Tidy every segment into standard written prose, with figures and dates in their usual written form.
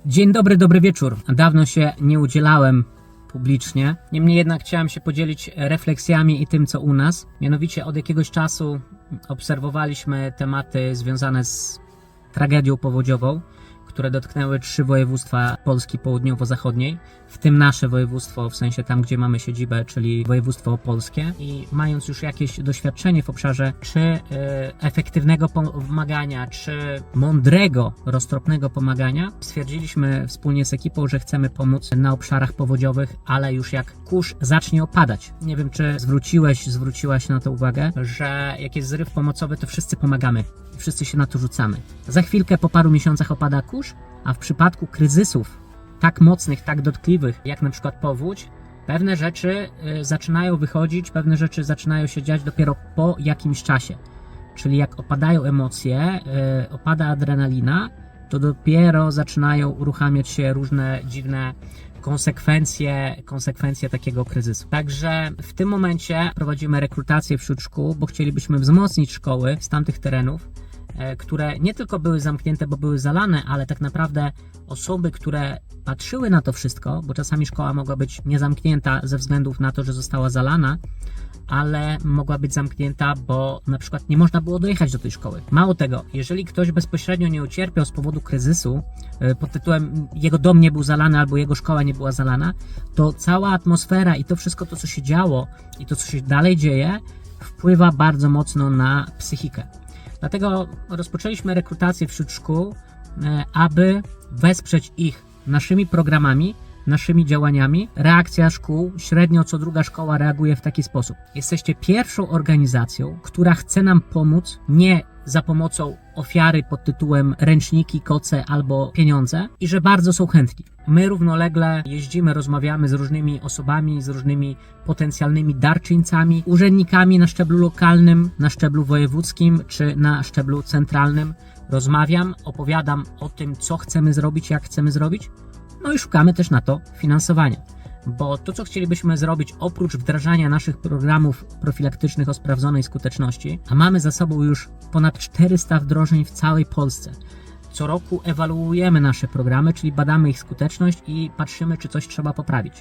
Dzień dobry, dobry wieczór. Dawno się nie udzielałem publicznie. Niemniej jednak chciałem się podzielić refleksjami i tym, co u nas. Mianowicie od jakiegoś czasu obserwowaliśmy tematy związane z tragedią powodziową, które dotknęły 3 województwa Polski południowo-zachodniej, w tym nasze województwo, w sensie tam, gdzie mamy siedzibę, czyli województwo opolskie. I mając już jakieś doświadczenie w obszarze czy efektywnego pomagania, czy mądrego, roztropnego pomagania, stwierdziliśmy wspólnie z ekipą, że chcemy pomóc na obszarach powodziowych, ale już jak kurz zacznie opadać. Nie wiem, czy zwróciłaś na to uwagę, że jak jest zryw pomocowy, to wszyscy pomagamy. Wszyscy się na to rzucamy. Za chwilkę, po paru miesiącach opada kurz, a w przypadku kryzysów tak mocnych, tak dotkliwych, jak na przykład powódź, pewne rzeczy zaczynają wychodzić, pewne rzeczy zaczynają się dziać dopiero po jakimś czasie. Czyli jak opadają emocje, opada adrenalina, to dopiero zaczynają uruchamiać się różne dziwne konsekwencje takiego kryzysu. Także w tym momencie prowadzimy rekrutację wśród szkół, bo chcielibyśmy wzmocnić szkoły z tamtych terenów, które nie tylko były zamknięte, bo były zalane, ale tak naprawdę osoby, które patrzyły na to wszystko, bo czasami szkoła mogła być niezamknięta ze względów na to, że została zalana, ale mogła być zamknięta, bo na przykład nie można było dojechać do tej szkoły. Mało tego, jeżeli ktoś bezpośrednio nie ucierpiał z powodu kryzysu, pod tytułem jego dom nie był zalany albo jego szkoła nie była zalana, to cała atmosfera i to wszystko to, co się działo i to, co się dalej dzieje, wpływa bardzo mocno na psychikę. Dlatego rozpoczęliśmy rekrutację wśród szkół, aby wesprzeć ich naszymi programami, naszymi działaniami. Reakcja szkół, średnio co druga szkoła reaguje w taki sposób. Jesteście pierwszą organizacją, która chce nam pomóc nie za pomocą ofiary pod tytułem ręczniki, koce albo pieniądze i że bardzo są chętni. My równolegle jeździmy, rozmawiamy z różnymi osobami, z różnymi potencjalnymi darczyńcami, urzędnikami na szczeblu lokalnym, na szczeblu wojewódzkim czy na szczeblu centralnym. Rozmawiam, opowiadam o tym, co chcemy zrobić, jak chcemy zrobić. No i szukamy też na to finansowania, bo to, co chcielibyśmy zrobić, oprócz wdrażania naszych programów profilaktycznych o sprawdzonej skuteczności, a mamy za sobą już ponad 400 wdrożeń w całej Polsce. Co roku ewaluujemy nasze programy, czyli badamy ich skuteczność i patrzymy, czy coś trzeba poprawić.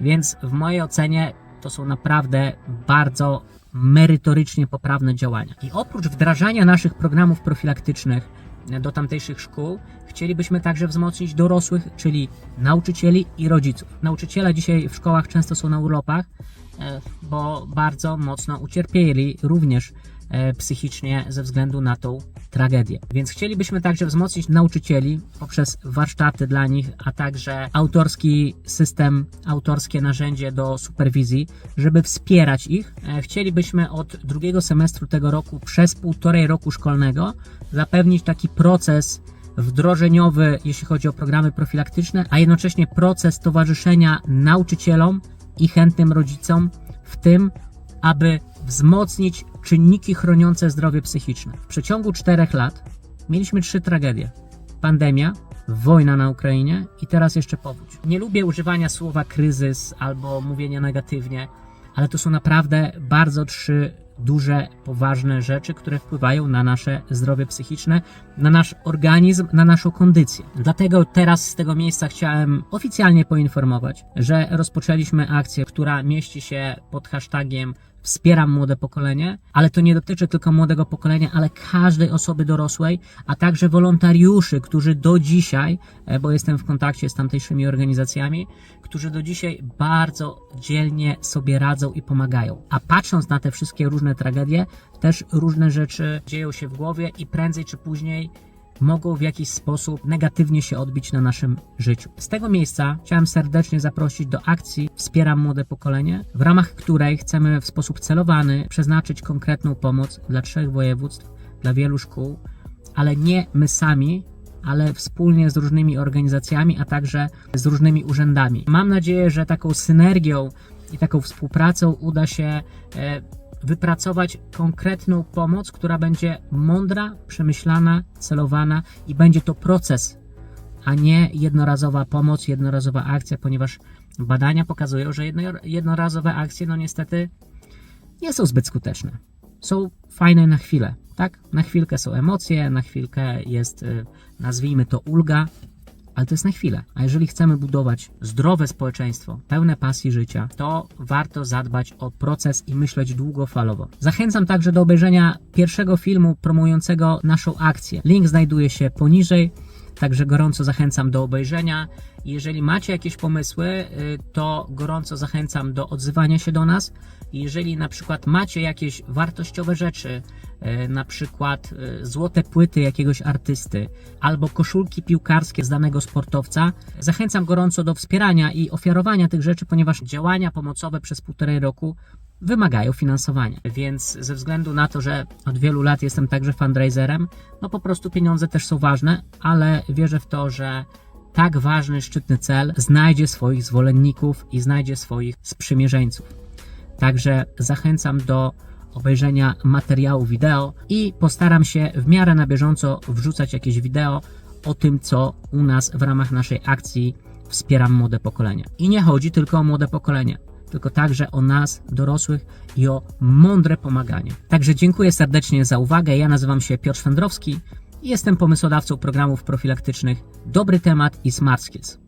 Więc w mojej ocenie to są naprawdę bardzo merytorycznie poprawne działania. I oprócz wdrażania naszych programów profilaktycznych do tamtejszych szkół, chcielibyśmy także wzmocnić dorosłych, czyli nauczycieli i rodziców. Nauczyciele dzisiaj w szkołach często są na urlopach, bo bardzo mocno ucierpieli również psychicznie ze względu na tą tragedię. Więc chcielibyśmy także wzmocnić nauczycieli poprzez warsztaty dla nich, a także autorski system, autorskie narzędzie do superwizji, żeby wspierać ich. Chcielibyśmy od drugiego semestru tego roku przez 1,5 roku szkolnego zapewnić taki proces wdrożeniowy, jeśli chodzi o programy profilaktyczne, a jednocześnie proces towarzyszenia nauczycielom i chętnym rodzicom w tym, aby wzmocnić czynniki chroniące zdrowie psychiczne. W przeciągu 4 lat mieliśmy 3 tragedie. Pandemia, wojna na Ukrainie i teraz jeszcze powódź. Nie lubię używania słowa kryzys albo mówienia negatywnie, ale to są naprawdę bardzo 3 duże, poważne rzeczy, które wpływają na nasze zdrowie psychiczne, na nasz organizm, na naszą kondycję. Dlatego teraz z tego miejsca chciałem oficjalnie poinformować, że rozpoczęliśmy akcję, która mieści się pod hashtagiem Wspieram młode pokolenie, ale to nie dotyczy tylko młodego pokolenia, ale każdej osoby dorosłej, a także wolontariuszy, którzy do dzisiaj, bo jestem w kontakcie z tamtejszymi organizacjami, którzy do dzisiaj bardzo dzielnie sobie radzą i pomagają. A patrząc na te wszystkie różne tragedie, też różne rzeczy dzieją się w głowie i prędzej czy później mogą w jakiś sposób negatywnie się odbić na naszym życiu. Z tego miejsca chciałem serdecznie zaprosić do akcji Wspieram młode pokolenie, w ramach której chcemy w sposób celowany przeznaczyć konkretną pomoc dla 3 województw, dla wielu szkół, ale nie my sami, ale wspólnie z różnymi organizacjami, a także z różnymi urzędami. Mam nadzieję, że taką synergią i taką współpracą uda się wypracować konkretną pomoc, która będzie mądra, przemyślana, celowana i będzie to proces, a nie jednorazowa pomoc, jednorazowa akcja, ponieważ badania pokazują, że jednorazowe akcje niestety nie są zbyt skuteczne. Są fajne na chwilę, tak? Na chwilkę są emocje, na chwilkę jest, nazwijmy to, ulga, ale to jest na chwilę. A jeżeli chcemy budować zdrowe społeczeństwo, pełne pasji życia, to warto zadbać o proces i myśleć długofalowo. Zachęcam także do obejrzenia pierwszego filmu promującego naszą akcję. Link znajduje się poniżej, także gorąco zachęcam do obejrzenia. Jeżeli macie jakieś pomysły, to gorąco zachęcam do odzywania się do nas. Jeżeli na przykład macie jakieś wartościowe rzeczy, na przykład złote płyty jakiegoś artysty albo koszulki piłkarskie z danego sportowca, zachęcam gorąco do wspierania i ofiarowania tych rzeczy, ponieważ działania pomocowe przez 1,5 roku wymagają finansowania. Więc ze względu na to, że od wielu lat jestem także fundraiserem, no po prostu pieniądze też są ważne, ale wierzę w to, że tak ważny, szczytny cel znajdzie swoich zwolenników i znajdzie swoich sprzymierzeńców. Także zachęcam do obejrzenia materiału wideo i postaram się w miarę na bieżąco wrzucać jakieś wideo o tym, co u nas w ramach naszej akcji Wspieram Młode Pokolenie. I nie chodzi tylko o młode pokolenie, tylko także o nas, dorosłych i o mądre pomaganie. Także dziękuję serdecznie za uwagę. Ja nazywam się Piotr Szwendrowski i jestem pomysłodawcą programów profilaktycznych Dobry Temat i Smart Skills.